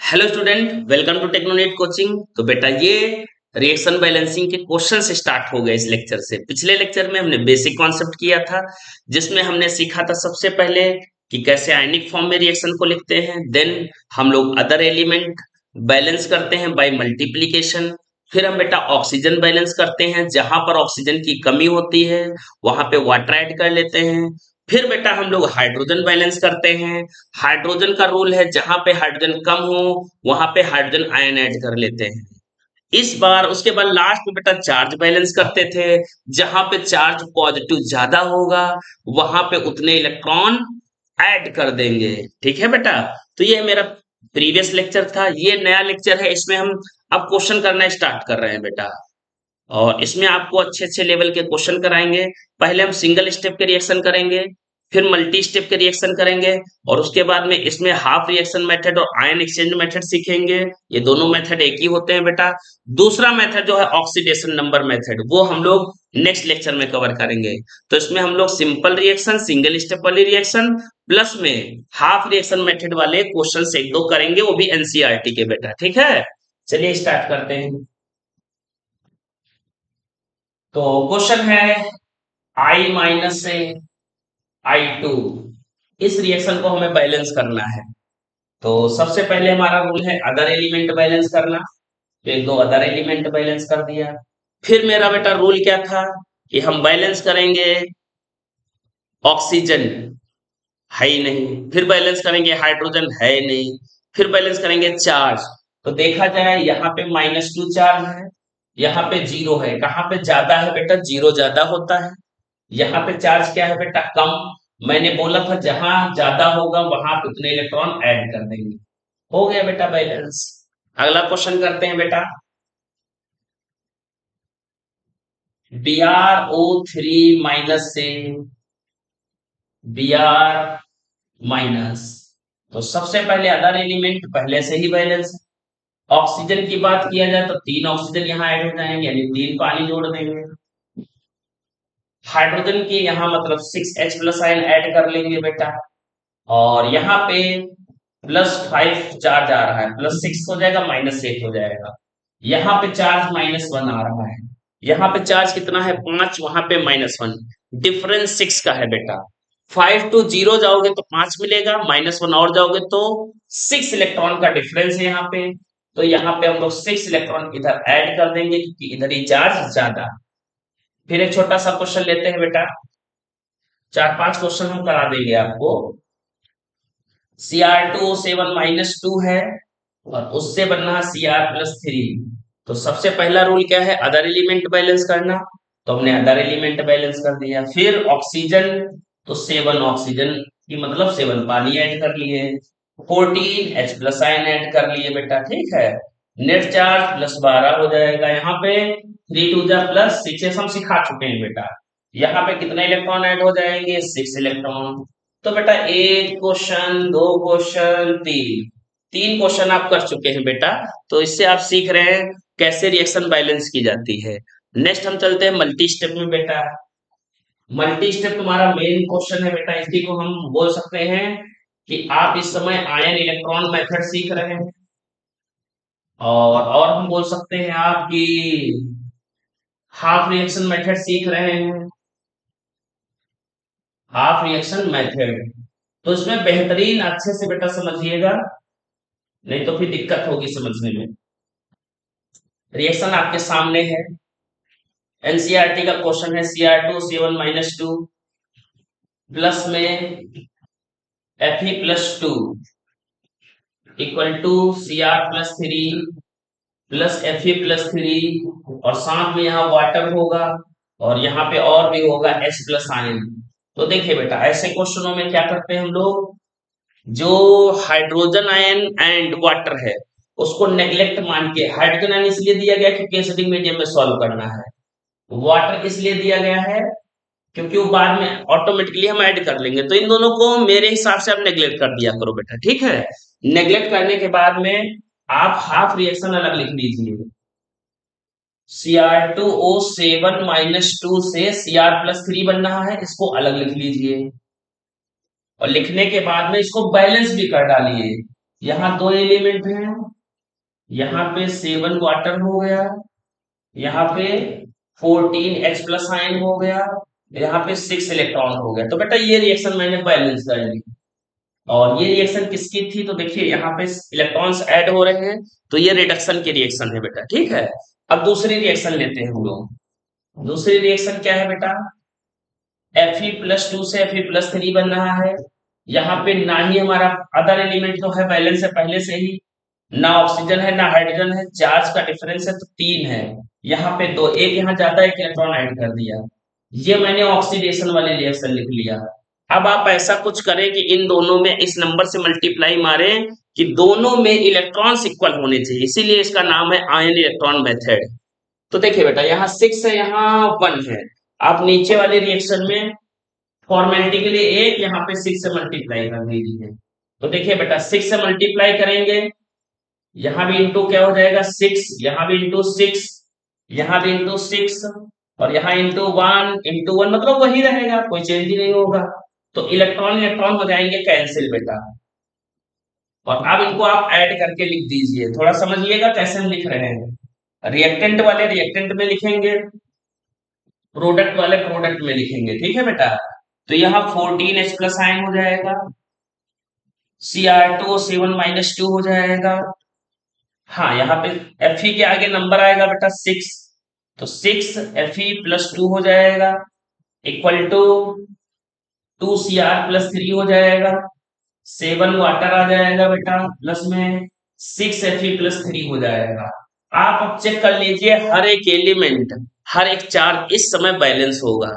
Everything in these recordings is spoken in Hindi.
Hello student, welcome to Technonet coaching. तो बेटा ये रिएक्शन बैलेंसिंग के क्वेश्चन से स्टार्ट हो गए इस लेक्चर से। पिछले लेक्चर में हमने बेसिक कॉन्सेप्ट किया था, जिसमें हमने सीखा था सबसे पहले कि कैसे आयनिक फॉर्म में रिएक्शन को लिखते हैं। देन हम लोग अदर एलिमेंट बैलेंस करते हैं बाय मल्टीप्लीकेशन। फिर हम बेटा ऑक्सीजन बैलेंस करते हैं, जहां पर ऑक्सीजन की कमी होती है वहां पे वाटर ऐड कर लेते हैं। फिर बेटा हम लोग हाइड्रोजन बैलेंस करते हैं। हाइड्रोजन का रूल है जहां पे हाइड्रोजन कम हो वहां पे हाइड्रोजन आयन ऐड कर लेते हैं। इस बार उसके बाद लास्ट में बेटा चार्ज बैलेंस करते थे, जहां पे चार्ज पॉजिटिव ज्यादा होगा वहां पे उतने इलेक्ट्रॉन ऐड कर देंगे। ठीक है बेटा। तो ये मेरा प्रीवियस लेक्चर था, ये नया लेक्चर है, इसमें हम अब क्वेश्चन करना स्टार्ट कर रहे हैं बेटा। और इसमें आपको अच्छे अच्छे लेवल के क्वेश्चन कराएंगे। पहले हम सिंगल स्टेप के रिएक्शन करेंगे, फिर मल्टी स्टेप के रिएक्शन करेंगे, और उसके बाद में इसमें हाफ रिएक्शन मेथड और आयन एक्सचेंज मेथड सीखेंगे। ये दोनों मेथड एक ही होते हैं बेटा। दूसरा मेथड जो है ऑक्सीडेशन नंबर मेथड, वो हम लोग नेक्स्ट लेक्चर में कवर करेंगे। तो इसमें हम लोग सिंपल रिएक्शन, सिंगल स्टेप वाली रिएक्शन प्लस में हाफ रिएक्शन मेथड वाले क्वेश्चन एक दो करेंगे, वो भी एनसीईआरटी के बेटा। ठीक है, चलिए स्टार्ट करते हैं। तो क्वेश्चन है आई माइनस से आई टू, इस रिएक्शन को हमें बैलेंस करना है। तो सबसे पहले हमारा रूल है अदर एलिमेंट बैलेंस करना। तो एक दो अदर एलिमेंट बैलेंस कर दिया। फिर मेरा बेटा रूल क्या था कि हम बैलेंस करेंगे ऑक्सीजन, है ही नहीं। फिर बैलेंस करेंगे हाइड्रोजन, है ही नहीं। फिर बैलेंस करेंगे चार्ज। तो देखा जाए यहाँ पे -2 चार्ज है, यहाँ पे जीरो है। कहाँ पे ज्यादा है बेटा? जीरो ज्यादा होता है। यहाँ पे चार्ज क्या है बेटा? कम। मैंने बोला था जहां ज्यादा होगा वहां पे उतने इलेक्ट्रॉन ऐड कर देंगे। हो गया बेटा बैलेंस। अगला क्वेश्चन करते हैं बेटा। Br O3 से Br माइनस। तो सबसे पहले अदर एलिमेंट पहले से ही बैलेंस है। ऑक्सीजन की बात किया जाए तो 3 ऑक्सीजन यहाँ ऐड हो जाएंगे, यानी 3 पानी जोड़ देंगे। हाइड्रोजन की यहाँ मतलब 6H+ आयन ऐड कर लेंगे बेटा। और यहाँ पे +5 चार्ज आ रहा है, +6 हो जाएगा, -8 हो जाएगा। यहाँ पे चार्ज -1 आ रहा है। यहाँ पे चार्ज कितना है? 5, वहां पे -1। डिफरेंस 6 का है बेटा। 5 to 0 जाओगे तो 5 मिलेगा, -1 और जाओगे तो 6 इलेक्ट्रॉन का डिफरेंस है यहाँ पे। तो यहाँ पे हम लोग 6 इलेक्ट्रॉन इधर ऐड कर देंगे, क्योंकि इधर ही चार्ज ज्यादा। फिर एक छोटा सा क्वेश्चन लेते हैं बेटा, 4-5 क्वेश्चन हम करा देंगे आपको। Cr2O7-2 है और उससे बनना है Cr+3। तो सबसे पहला रूल क्या है? अदर एलिमेंट बैलेंस करना। तो हमने अदर एलिमेंट बैलेंस कर दिया। फिर ऑक्सीजन, तो 7 ऑक्सीजन की मतलब 7 पानी ऐड कर लिए। 14H+ आयन ऐड कर लिए बेटा। ठीक है, नेट चार्ज +12 हो जाएगा। यहाँ पे 3 2 +6 हम सिखा चुके हैं बेटा। यहाँ पे कितने इलेक्ट्रॉन ऐड हो जाएंगे? 6 इलेक्ट्रॉन। तो बेटा एक क्वेश्चन, दो क्वेश्चन, तीन क्वेश्चन आप कर चुके हैं बेटा। तो इससे आप सीख रहे हैं कैसे रिएक्शन बैलेंस की जाती है। नेक्स्ट हम चलते हैं मल्टी स्टेप में बेटा। मल्टी स्टेप तुम्हारा मेन क्वेश्चन है बेटा। इसी को हम बोल सकते हैं कि आप इस समय आयन इलेक्ट्रॉन मेथड सीख रहे हैं। और हम बोल सकते हैं आप कि हाफ रिएक्शन मेथड सीख रहे हैं। हाफ रिएक्शन मेथड तो इसमें बेहतरीन अच्छे से बेटा समझिएगा, नहीं तो फिर दिक्कत होगी समझने में। रिएक्शन आपके सामने है। एनसीईआरटी का क्वेश्चन है Cr2O7-2 प्लस में Fe+2 equal to Cr+3 plus Fe+3, और साथ में यहाँ वाटर होगा और यहाँ पे और भी होगा H+ आयन। तो देखिए बेटा, ऐसे क्वेश्चनों में क्या करते हैं हम लोग, जो हाइड्रोजन आयन एंड वाटर है उसको नेग्लेक्ट मान के, हाइड्रोजन आयन इसलिए दिया गया क्योंकि एसिडिक मीडियम में सॉल्व करना है, वाटर इसलिए दिया गया है क्योंकि वो बाद में ऑटोमेटिकली हम ऐड कर लेंगे। तो इन दोनों को मेरे हिसाब से आप नेग्लेक्ट कर दिया करो बेटा। ठीक है, नेग्लेक्ट करने के बाद में आप हाफ रिएक्शन अलग लिख लीजिए। Cr2O7-2 से Cr+3 बन रहा है, इसको अलग लिख लीजिए। और लिखने के बाद में इसको बैलेंस भी कर डालिए। यहाँ दो एलिमेंट हैं, यहाँ पे 7 वाटर हो गया, यहाँ पे 14 H प्लस आयन हो गया, यहाँ पे 6 इलेक्ट्रॉन हो गया। तो बेटा ये रिएक्शन मैंने बैलेंस कर ली। और ये रिएक्शन किसकी थी? तो देखिए यहाँ पे इलेक्ट्रॉन्स ऐड हो रहे हैं, तो ये रिडक्शन की रिएक्शन है बेटा, ठीक है। अब दूसरी रिएक्शन लेते हैं हम लोग। दूसरी रिएक्शन क्या है बेटा? Fe+2 से Fe+3 बन रहा है। यहाँ पे ना ही हमारा अदर एलिमेंट जो है बैलेंस है पहले से ही, ना ऑक्सीजन है ना हाइड्रोजन है, चार्ज का डिफरेंस है तो 3 है। यहाँ पे दो, एक यहाँ ज्यादा एक इलेक्ट्रॉन ऐड कर दिया। ये मैंने ऑक्सीडेशन वाले रिएक्शन लिख लिया। अब आप ऐसा कुछ करें कि इन दोनों में इस नंबर से मल्टीप्लाई मारें कि दोनों में इलेक्ट्रॉन्स इक्वल होने चाहिए, इसीलिए इसका नाम है आयन इलेक्ट्रॉन मेथड। तो देखिए बेटा, यहाँ 6 है, यहाँ 1 है। आप नीचे वाले रिएक्शन में फॉर्मेलिटी के लिए एक, यहाँ पे 6 से मल्टीप्लाई कर दीजिए। तो देखिए बेटा, 6 से मल्टीप्लाई करेंगे, यहाँ भी इंटू क्या हो जाएगा 6, यहाँ भी इंटू 6, यहाँ भी इंटू 6, और यहाँ इंटू वन मतलब वही रहेगा, कोई चेंज ही नहीं होगा। तो इलेक्ट्रॉन इलेक्ट्रॉन हो जाएंगे कैंसिल बेटा। और अब इनको आप ऐड करके लिख दीजिए। थोड़ा समझिएगा कैसे हम लिख रहे हैं। रिएक्टेंट वाले रिएक्टेंट में लिखेंगे, प्रोडक्ट वाले प्रोडक्ट में लिखेंगे, ठीक है बेटा। तो यहाँ 14 H प्लस आयन हो जाएगा, Cr2O7 - 2 हो जाएगा। हाँ, यहाँ पे Fe के आगे नंबर आएगा बेटा 6, तो 6Fe+2 हो जाएगा, इक्वल टू 2Cr+3 हो जाएगा, 7 वाटर आ जाएगा बेटा, प्लस में 6Fe+3 हो जाएगा। आप अब चेक कर लीजिए, हर एक एलिमेंट, हर एक चार्ज इस समय बैलेंस होगा।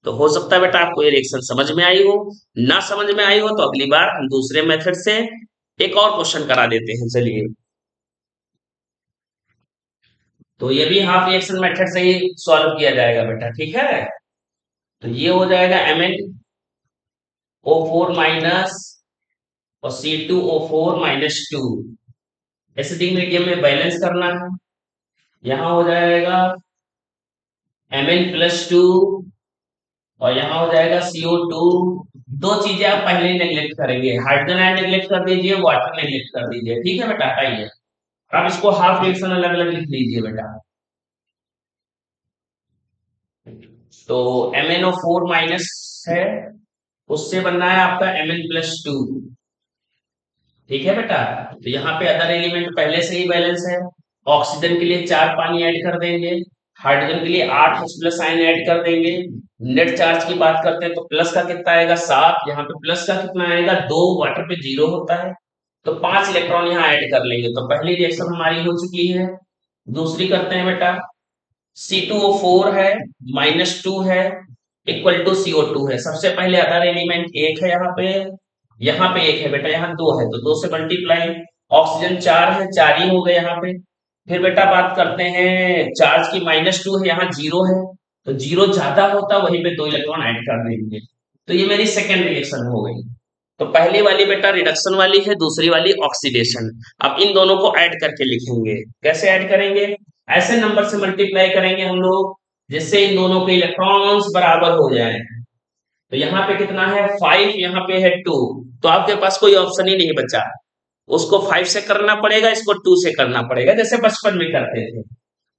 तो हो सकता है बेटा आपको ये रिएक्शन समझ में आई हो। ना समझ में आई हो तो अगली बार हम दूसरे मेथड से एक और क्वेश्चन करा देते हैं। चलिए, तो ये भी हाफ रिएक्शन मेथड से ही सॉल्व किया जाएगा बेटा, ठीक है। तो ये हो जाएगा MnO4 माइनस और C2O4 - 2, एसिडिक मीडियम में बैलेंस करना है। यहाँ हो जाएगा Mn+2 और यहाँ हो जाएगा CO2। दो चीजें आप पहले ही नेग्लेक्ट करेंगे, हाइड्रोजन आयन नेग्लेक्ट कर दीजिए, वाटर नेग्लेक्ट कर दीजिए, ठीक है बेटा, हटाइए। अब इसको हाफ रिएक्शन अलग अलग लिख लीजिए बेटा। तो MnO4 माइनस है, उससे बनना है आपका Mn+2, ठीक है बेटा। तो यहाँ पे अदर एलिमेंट पहले से ही बैलेंस है। ऑक्सीजन के लिए 4 पानी ऐड कर देंगे, हाइड्रोजन के लिए 8 H प्लस आयन ऐड कर देंगे। नेट चार्ज की बात करते हैं तो प्लस का कितना आएगा 7, यहाँ पे प्लस का कितना आएगा 2, वाटर पे 0 होता है, तो 5 इलेक्ट्रॉन यहाँ ऐड कर लेंगे। तो पहली रिएक्शन हमारी हो चुकी है। दूसरी करते हैं बेटा, C2O4 है, -2 है, इक्वल टू CO2 है। सबसे पहले अदर एलिमेंट एक है, यहाँ पे एक है बेटा, यहाँ दो है, तो 2 से मल्टीप्लाई। ऑक्सीजन 4 है, 4 ही हो गए यहाँ पे। फिर बेटा बात करते हैं, चार्ज की -2 है, यहाँ 0 है, तो 0 ज्यादा होता वहीं पे 2 इलेक्ट्रॉन ऐड कर देंगे। तो ये मेरी सेकेंड रिएक्शन हो गई। तो पहली वाली बेटा रिडक्शन वाली है, दूसरी वाली ऑक्सीडेशन। अब इन दोनों को ऐड करके लिखेंगे। कैसे ऐड करेंगे? ऐसे नंबर से मल्टीप्लाई करेंगे हम लोग जिससे इन दोनों के इलेक्ट्रॉन्स बराबर हो जाए। तो यहाँ पे कितना है 5, यहाँ पे है 2, तो आपके पास कोई ऑप्शन ही नहीं बचा। उसको 5 से करना पड़ेगा, इसको 2 से करना पड़ेगा, जैसे बचपन में करते थे।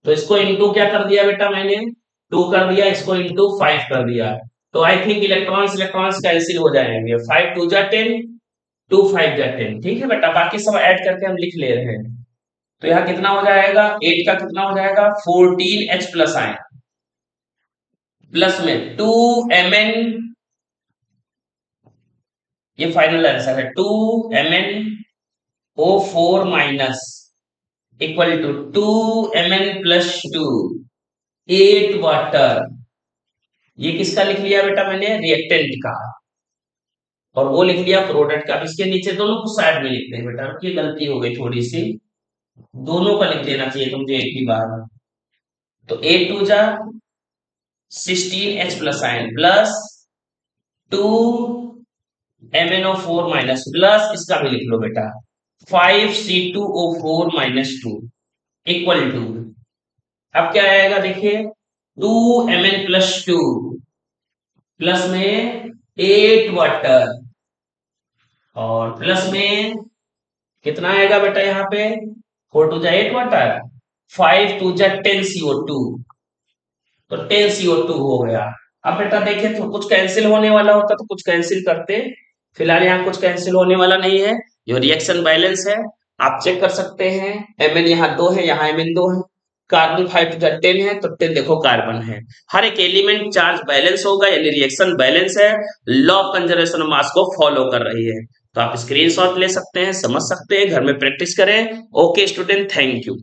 तो इसको इंटू क्या कर दिया बेटा मैंने, 2 कर दिया, इसको इंटू 5 कर दिया। तो I think electrons electrons cancel हो जाएंगे, 5 2 जा 10, 2 5 जा 10, ठीक है बेटा। बाकी सब ऐड करके हम लिख ले रहे हैं। तो यहाँ कितना हो जाएगा, 8 का कितना हो जाएगा 14 H प्लस आयन, प्लस में 2 Mn, ये फाइनल आंसर है, 2 MnO4 minus equal to 2 Mn+2, 8 water. ये किसका लिख लिया बेटा मैंने, रिएक्टेंट का, और वो लिख लिया प्रोडक्ट का। इसके नीचे दोनों को साइड में लिखते हैं बेटा, ये गलती हो गई थोड़ी सी, दोनों का लिख देना चाहिए तुमको एक ही बार। तो 8 2 जा 16 H plus ion plus 2 MnO4 minus, plus इसका भी लिख लो बेटा 5 C2O4 - 2 इक्वल टू, अब क्या आएगा देखिए 2 Mn+2 प्लस में 8 वाटर और प्लस में कितना आएगा बेटा यहाँ पे 4 टू जा 8 वाटर, 5 टू जा 10 CO2, तो 10 CO2 हो गया। अब बेटा देखिए तो कुछ कैंसिल होने वाला होता तो कुछ कैंसिल करते, फिलहाल यहाँ कुछ कैंसिल होने वाला नहीं है, जो रिएक्शन बैलेंस है आप चेक कर सकते हैं। Mn यहाँ 2 है, यहाँ Mn 2 है, कार्बन 5 टू जा 10 है, तो 10 देखो कार्बन है। हर एक एलिमेंट चार्ज बैलेंस होगा, यानी रिएक्शन बैलेंस है, law of conservation of mass को फॉलो कर रही है। तो आप स्क्रीनशॉट ले सकते हैं, समझ सकते हैं, घर में प्रैक्टिस करें। Okay student, thank you.